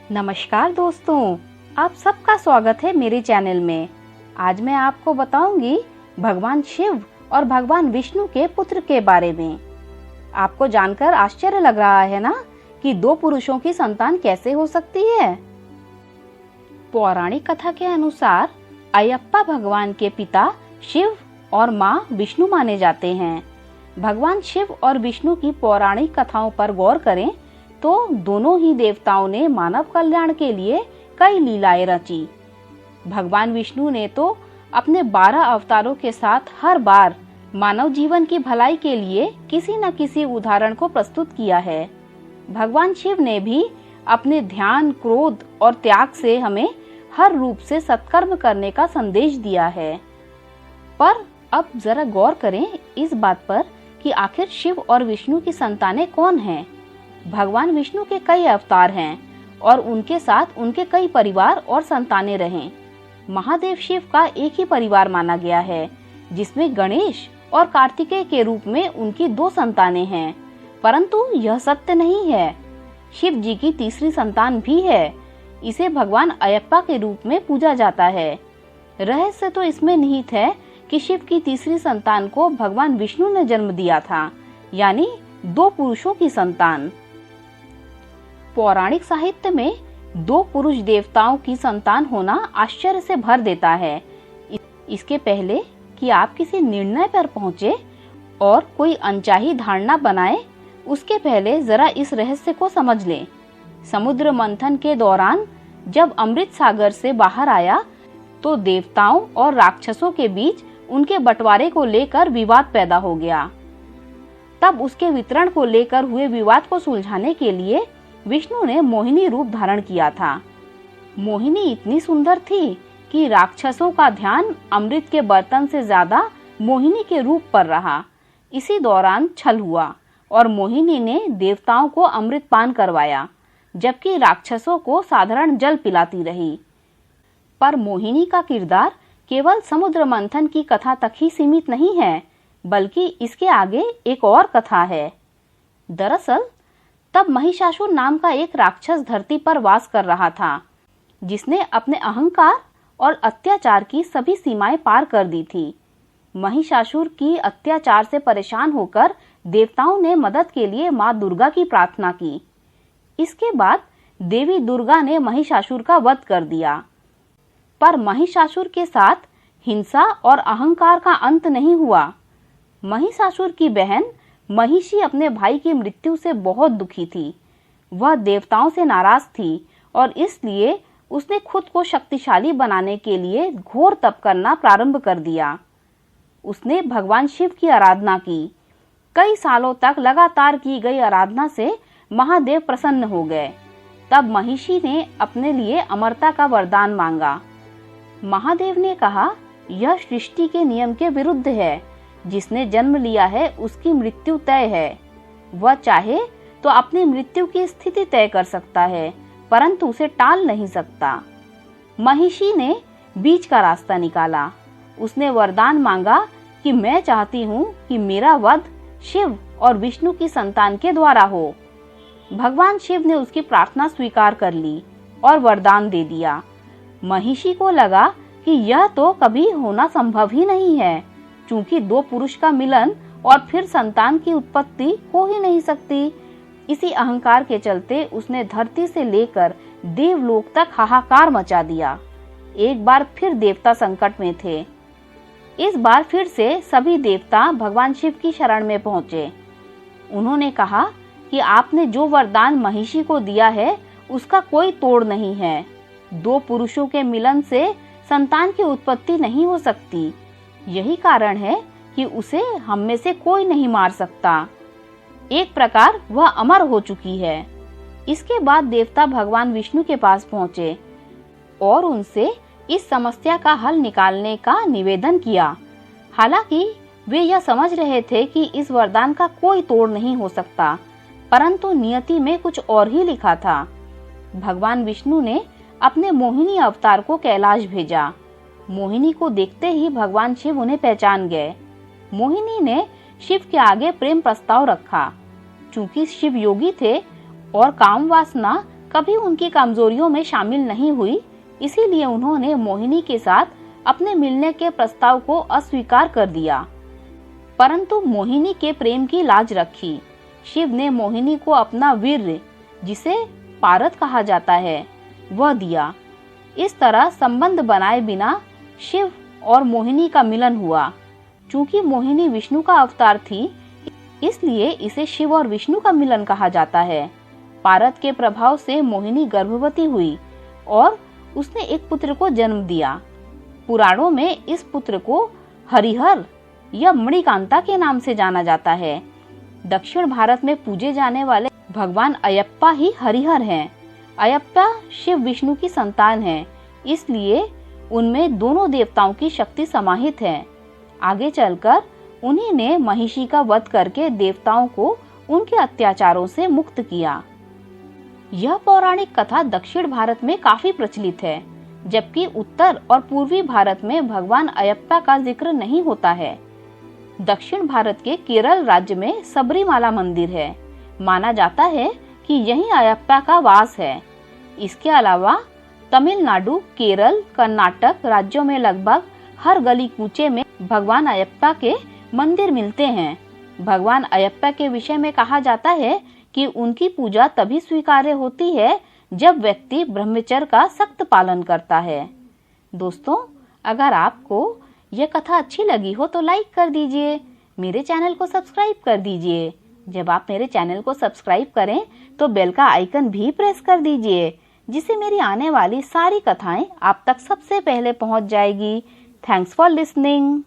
नमस्कार दोस्तों, आप सबका स्वागत है मेरे चैनल में। आज मैं आपको बताऊंगी भगवान शिव और भगवान विष्णु के पुत्र के बारे में। आपको जानकर आश्चर्य लग रहा है ना कि दो पुरुषों की संतान कैसे हो सकती है। पौराणिक कथा के अनुसार अयप्पा भगवान के पिता शिव और माँ विष्णु माने जाते हैं। भगवान शिव और विष्णु की पौराणिक कथाओं पर गौर करें तो दोनों ही देवताओं ने मानव कल्याण के लिए कई लीलाएं रची। भगवान विष्णु ने तो अपने 12 अवतारों के साथ हर बार मानव जीवन की भलाई के लिए किसी न किसी उदाहरण को प्रस्तुत किया है। भगवान शिव ने भी अपने ध्यान, क्रोध और त्याग से हमें हर रूप से सत्कर्म करने का संदेश दिया है। पर अब जरा गौर करें इस बात पर कि आखिर शिव और विष्णु की संतानें कौन हैं। भगवान विष्णु के कई अवतार हैं और उनके साथ उनके कई परिवार और संतानें रहें। महादेव शिव का एक ही परिवार माना गया है, जिसमें गणेश और कार्तिकेय के रूप में उनकी 2 संतानें हैं। परंतु यह सत्य नहीं है। शिव जी की तीसरी संतान भी है। इसे भगवान अयप्पा के रूप में पूजा जाता है। रहस्य तो इसमें निहित है कि शिव की तीसरी संतान को भगवान विष्णु ने जन्म दिया था, यानी 2 पुरुषों की संतान। पौराणिक साहित्य में 2 पुरुष देवताओं की संतान होना आश्चर्य से भर देता है। इसके पहले कि आप किसी निर्णय पर पहुंचे और कोई अनचाही धारणा बनाए, उसके पहले जरा इस रहस्य को समझ लें। समुद्र मंथन के दौरान जब अमृत सागर से बाहर आया तो देवताओं और राक्षसों के बीच उनके बंटवारे को लेकर विवाद पैदा हो गया। तब उसके वितरण को लेकर हुए विवाद को सुलझाने के लिए विष्णु ने मोहिनी रूप धारण किया था। मोहिनी इतनी सुंदर थी कि राक्षसों का ध्यान अमृत के बर्तन से ज्यादा मोहिनी के रूप पर रहा। इसी दौरान छल हुआ और मोहिनी ने देवताओं को अमृत पान करवाया, जबकि राक्षसों को साधारण जल पिलाती रही। पर मोहिनी का किरदार केवल समुद्र मंथन की कथा तक ही सीमित नहीं है, बल्कि इसके आगे एक और कथा है। दरअसल तब महिषासुर नाम का एक राक्षस धरती पर वास कर रहा था, जिसने अपने अहंकार और अत्याचार की सभी सीमाएं पार कर दी थी। महिषासुर की अत्याचार से परेशान होकर देवताओं ने मदद के लिए मां दुर्गा की प्रार्थना की। इसके बाद देवी दुर्गा ने महिषासुर का वध कर दिया। पर महिषासुर के साथ हिंसा और अहंकार का अंत नहीं हुआ। महिषासुर की बहन महिषी अपने भाई की मृत्यु से बहुत दुखी थी। वह देवताओं से नाराज थी और इसलिए उसने खुद को शक्तिशाली बनाने के लिए घोर तप करना प्रारंभ कर दिया। उसने भगवान शिव की आराधना की। कई सालों तक लगातार की गई आराधना से महादेव प्रसन्न हो गए। तब महिषी ने अपने लिए अमरता का वरदान मांगा। महादेव ने कहा, यह सृष्टि के नियम के विरुद्ध है। जिसने जन्म लिया है उसकी मृत्यु तय है। वह चाहे तो अपनी मृत्यु की स्थिति तय कर सकता है, परंतु उसे टाल नहीं सकता। महिषी ने बीच का रास्ता निकाला। उसने वरदान मांगा कि मैं चाहती हूँ कि मेरा वध शिव और विष्णु की संतान के द्वारा हो। भगवान शिव ने उसकी प्रार्थना स्वीकार कर ली और वरदान दे दिया। महिषी को लगा कि यह तो कभी होना संभव ही नहीं है, क्योंकि 2 पुरुष का मिलन और फिर संतान की उत्पत्ति हो ही नहीं सकती। इसी अहंकार के चलते उसने धरती से लेकर देवलोक तक हाहाकार मचा दिया। एक बार फिर देवता संकट में थे। इस बार फिर से सभी देवता भगवान शिव की शरण में पहुंचे। उन्होंने कहा कि आपने जो वरदान महिषी को दिया है उसका कोई तोड़ नहीं है। 2 पुरुषों के मिलन से संतान की उत्पत्ति नहीं हो सकती। यही कारण है कि उसे हम में से कोई नहीं मार सकता। एक प्रकार वह अमर हो चुकी है। इसके बाद देवता भगवान विष्णु के पास पहुंचे और उनसे इस समस्या का हल निकालने का निवेदन किया। हालांकि वे यह समझ रहे थे कि इस वरदान का कोई तोड़ नहीं हो सकता, परंतु नियति में कुछ और ही लिखा था। भगवान विष्णु ने अपने मोहिनी अवतार को कैलाश भेजा। मोहिनी को देखते ही भगवान शिव उन्हें पहचान गए। मोहिनी ने शिव के आगे प्रेम प्रस्ताव रखा। चूंकि शिव योगी थे और काम वासना कभी उनकी कमजोरियों में शामिल नहीं हुई, इसीलिए उन्होंने मोहिनी के साथ अपने मिलने के प्रस्ताव को अस्वीकार कर दिया। परंतु मोहिनी के प्रेम की लाज रखी। शिव ने मोहिनी को अपना वीर्य, जिसे पारद कहा जाता है, वह दिया। इस तरह संबंध बनाए बिना शिव और मोहिनी का मिलन हुआ। चूंकि मोहिनी विष्णु का अवतार थी, इसलिए इसे शिव और विष्णु का मिलन कहा जाता है। पारद के प्रभाव से मोहिनी गर्भवती हुई और उसने एक पुत्र को जन्म दिया। पुराणों में इस पुत्र को हरिहर या मणिकांता के नाम से जाना जाता है। दक्षिण भारत में पूजे जाने वाले भगवान अयप्पा ही हरिहर हैं। अयप्पा शिव विष्णु की संतान हैं, इसलिए उनमें दोनों देवताओं की शक्ति समाहित है। आगे चलकर उन्हीं ने महिषी का वध करके देवताओं को उनके अत्याचारों से मुक्त किया। यह पौराणिक कथा दक्षिण भारत में काफी प्रचलित है, जबकि उत्तर और पूर्वी भारत में भगवान अयप्पा का जिक्र नहीं होता है। दक्षिण भारत के केरल राज्य में सबरीमाला मंदिर है। माना जाता है कि यहीं अयप्पा का वास है। इसके अलावा तमिलनाडु, केरल, कर्नाटक राज्यों में लगभग हर गली कूचे में भगवान अयप्पा के मंदिर मिलते हैं। भगवान अयप्पा के विषय में कहा जाता है कि उनकी पूजा तभी स्वीकार्य होती है जब व्यक्ति ब्रह्मचर्य का सख्त पालन करता है। दोस्तों, अगर आपको यह कथा अच्छी लगी हो तो लाइक कर दीजिए, मेरे चैनल को सब्सक्राइब कर दीजिए। जब आप मेरे चैनल को सब्सक्राइब करें तो बेल का आइकन भी प्रेस कर दीजिए, जिससे मेरी आने वाली सारी कथाएं आप तक सबसे पहले पहुंच जाएगी। Thanks for listening.